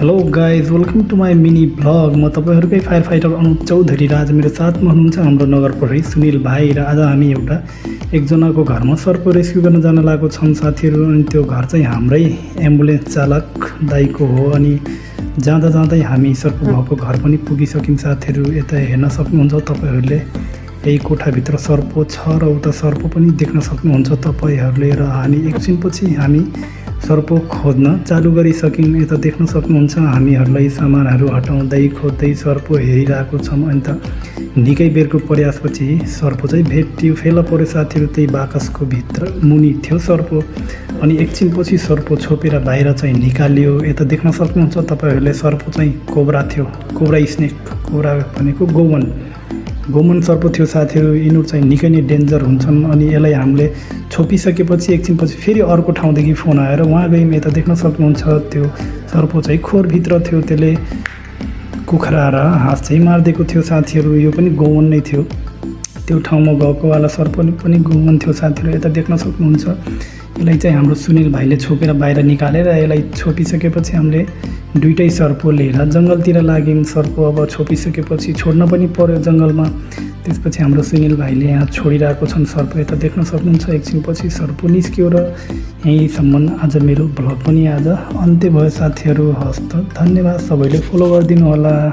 Hello guys, welcome to my mini blog. म तपाईँहरूकै fire fighter Anup Chaudhary र आज मेरो साथमा हुनुहुन्छ हाम्रो नगर प्रहरी सुनिल भाइ। र आज हामी एकजनाको घरमा सर्प रेस्क्यु गर्न जान लागेको छौँ साथीहरू। अनि त्यो घर चाहिँ हाम्रै एम्बुलेन्स चालक दाइको हो। अनि जाँदा जाँदै हामी सर्प भएको घर पनि पुगिसक्यौँ साथीहरू। यता हेर्न सक्नुहुन्छ तपाईँहरूले, यही कोठाभित्र सर्प छ र उता सर्प पनि देख्न सक्नुहुन्छ तपाईँहरूले। र हामी एकछिनपछि हामी सर्प खोज्न चालु गरिसक्यौँ। यता देख्न सक्नुहुन्छ हामीहरूलाई सामानहरू हटाउँदै खोज्दै सर्प हेरिरहेको छौँ। अन्त निकै बेरको प्रयासपछि सर्प चाहिँ भेटियो, फेला पऱ्यो साथीहरू। त्यही बाकसको भित्र मुनि थियो सर्प। अनि एकछिनपछि सर्प छोपेर बाहिर चाहिँ निकाल्यो। यता देख्न सक्नुहुन्छ तपाईँहरूले सर्प चाहिँ कोब्रा थियो, कोब्रा स्नेक, कोब्रा भनेको गोमन सर्प थियो साथीहरू। यिनीहरू चाहिँ निकै नै डेन्जर हुन्छन्। अनि यसलाई हामीले छोपिसकेपछि एकछिनपछि फेरि अर्को ठाउँदेखि फोन आएर उहाँ गयौँ। यता देख्न सक्नुहुन्छ त्यो सर्प चाहिँ खोरभित्र थियो, त्यसले कुखुरा र हाँस चाहिँ मारिदिएको थियो साथीहरू। यो पनि गौवन नै थियो, त्यो ठाउँमा गएकोवाला सर्प पनि गौवन थियो साथीहरू। यता देख्न सक्नुहुन्छ यसलाई चाहिँ हाम्रो सुनिल भाइले छोपेर बाहिर निकालेर यसलाई छोपिसकेपछि हामीले दुइटै सर्प लिएर जङ्गलतिर लाग्यौँ। सर्प अब छोपिसकेपछि छोड्न पनि पर्यो जङ्गलमा। त्यसपछि हाम्रो सुनिल भाइले यहाँ छोडिरहेको छन् सर्प। यता देख्न सक्नुहुन्छ एकछिनपछि सर्प निस्क्यो। र यहीँसम्म आज मेरो भ्लग पनि आज अन्त्य भयो साथीहरू। हस्त धन्यवाद, सबैले फलो गरिदिनु होला।